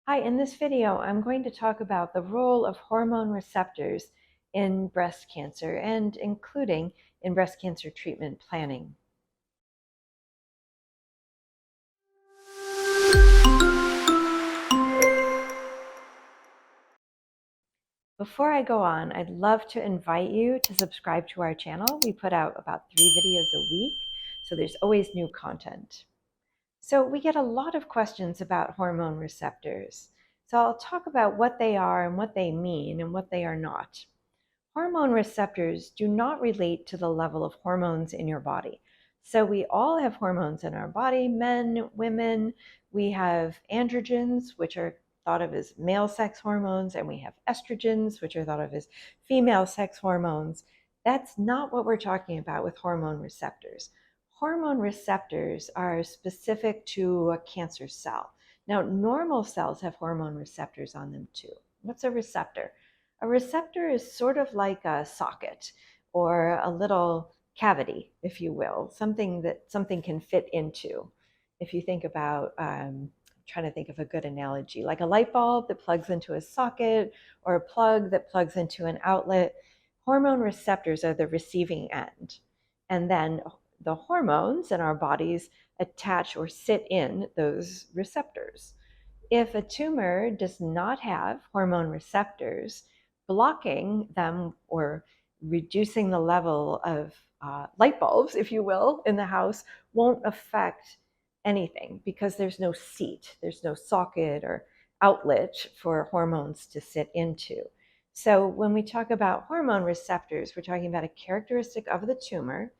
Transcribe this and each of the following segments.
Hi, in this video, I'm going to talk about the role of hormone receptors in breast cancer and including in breast cancer treatment planning. Before I go on, I'd love to invite you to subscribe to our channel. We put out about 3 videos a week, so there's always new content. So we get a lot of questions about hormone receptors. So I'll talk about what they are and what they mean and what they are not. Hormone receptors do not relate to the level of hormones in your body. So we all have hormones in our body, men, women. We have androgens, which are thought of as male sex hormones, and we have estrogens, which are thought of as female sex hormones. That's not what we're talking about with hormone receptors. Hormone receptors are specific to a cancer cell. Now, normal cells have hormone receptors on them too. What's a receptor? A receptor is sort of like a socket or a little cavity, if you will, something that something can fit into. If you think about, trying to think of a good analogy, like a light bulb that plugs into a socket or a plug that plugs into an outlet, hormone receptors are the receiving end. And then the hormones in our bodies attach or sit in those receptors. If a tumor does not have hormone receptors, blocking them or reducing the level of light bulbs, if you will, in the house won't affect anything because there's no seat, there's no socket or outlet for hormones to sit into. So when we talk about hormone receptors, we're talking about a characteristic of the tumor,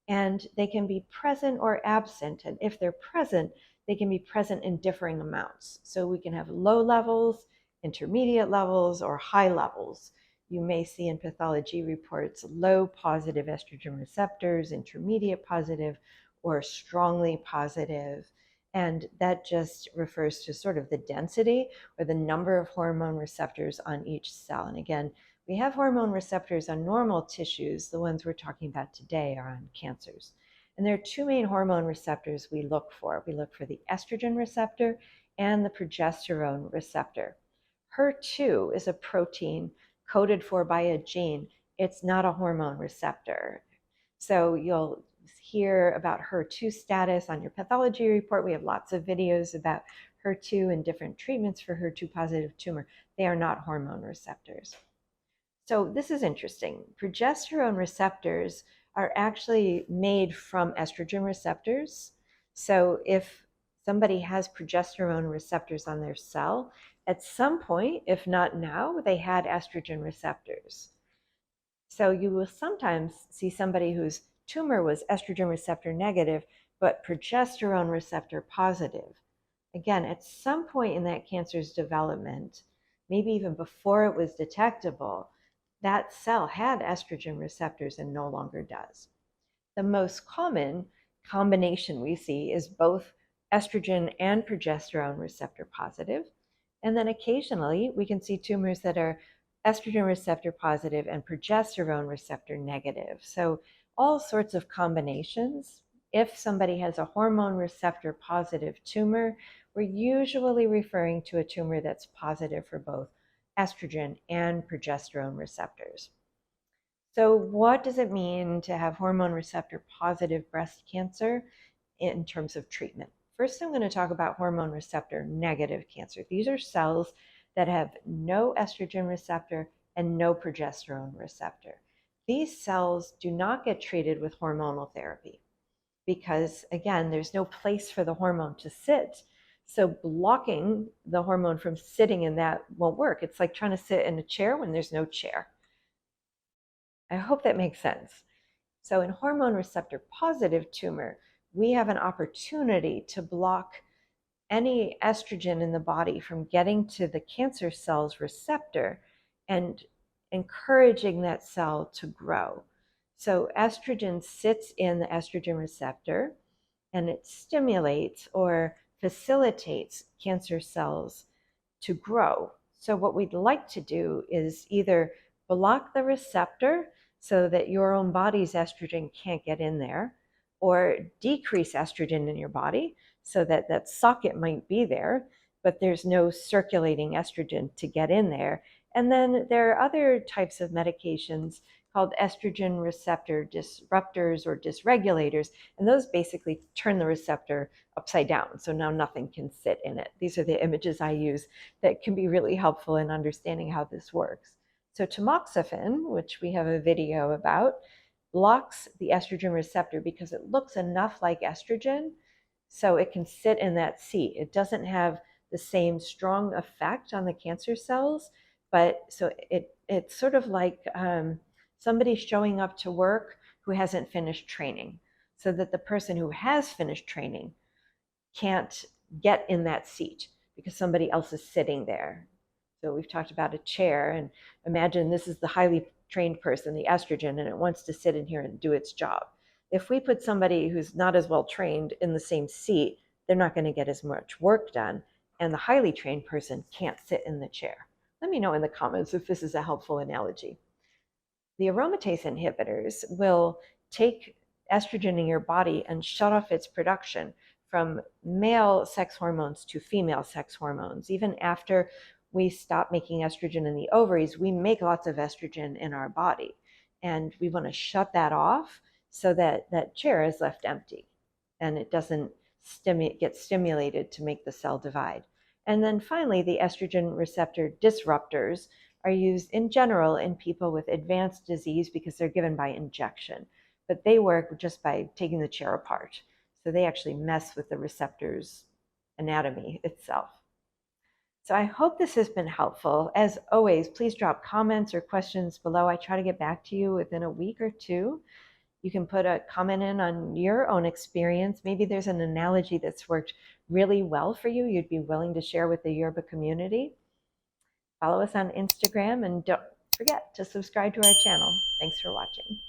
and they can be present or absent. And if they're present, they can be present in differing amounts. So we can have low levels, intermediate levels, or high levels. You may see in pathology reports low positive estrogen receptors, intermediate positive, or strongly positive. And that just refers to sort of the density or the number of hormone receptors on each cell. And again, we have hormone receptors on normal tissues. The ones we're talking about today are on cancers. And there are two main hormone receptors we look for. We look for the estrogen receptor and the progesterone receptor. HER2 is a protein coded for by a gene. It's not a hormone receptor. So you'll hear about HER2 status on your pathology report. We have lots of videos about HER2 and different treatments for HER2 positive tumor. They are not hormone receptors. So this is interesting. Progesterone receptors are actually made from estrogen receptors. So if somebody has progesterone receptors on their cell, at some point, if not now, they had estrogen receptors. So you will sometimes see somebody whose tumor was estrogen receptor negative, but progesterone receptor positive. Again, at some point in that cancer's development, maybe even before it was detectable, that cell had estrogen receptors and no longer does. The most common combination we see is both estrogen and progesterone receptor positive. And then occasionally we can see tumors that are estrogen receptor positive and progesterone receptor negative. So all sorts of combinations. If somebody has a hormone receptor positive tumor, we're usually referring to a tumor that's positive for both estrogen and progesterone receptors. So what does it mean to have hormone receptor positive breast cancer in terms of treatment? First, I'm going to talk about hormone receptor negative cancer. These are cells that have no estrogen receptor and no progesterone receptor. These cells do not get treated with hormonal therapy because, again, there's no place for the hormone to sit. So blocking the hormone from sitting in that won't work. It's like trying to sit in a chair when there's no chair. I hope that makes sense. So in hormone receptor positive tumor, we have an opportunity to block any estrogen in the body from getting to the cancer cell's receptor and encouraging that cell to grow. So estrogen sits in the estrogen receptor and it stimulates or facilitates cancer cells to grow. So what we'd like to do is either block the receptor so that your own body's estrogen can't get in there, or decrease estrogen in your body so that that socket might be there, but there's no circulating estrogen to get in there. And then there are other types of medications called estrogen receptor disruptors or dysregulators, and those basically turn the receptor upside down, so now nothing can sit in it. These are the images I use that can be really helpful in understanding how this works. So tamoxifen, which we have a video about, blocks the estrogen receptor because it looks enough like estrogen so it can sit in that seat. It doesn't have the same strong effect on the cancer cells, but so it's sort of like somebody showing up to work who hasn't finished training, so that the person who has finished training can't get in that seat because somebody else is sitting there. So we've talked about a chair, and imagine this is the highly trained person, the estrogen, and it wants to sit in here and do its job. If we put somebody who's not as well trained in the same seat, they're not going to get as much work done, and the highly trained person can't sit in the chair. Let me know in the comments if this is a helpful analogy. The aromatase inhibitors will take estrogen in your body and shut off its production from male sex hormones to female sex hormones. Even after we stop making estrogen in the ovaries, we make lots of estrogen in our body. And we want to shut that off so that that chair is left empty and it doesn't get stimulated to make the cell divide. And then finally, the estrogen receptor disruptors are used in general in people with advanced disease because they're given by injection, but they work just by taking the chair apart. So they actually mess with the receptor's anatomy itself. So I hope this has been helpful. As always, please drop comments or questions below. I try to get back to you within a week or two. You can put a comment in on your own experience. Maybe there's an analogy that's worked really well for you, you'd be willing to share with the Yerbba community. Follow us on Instagram and don't forget to subscribe to our channel. Thanks for watching.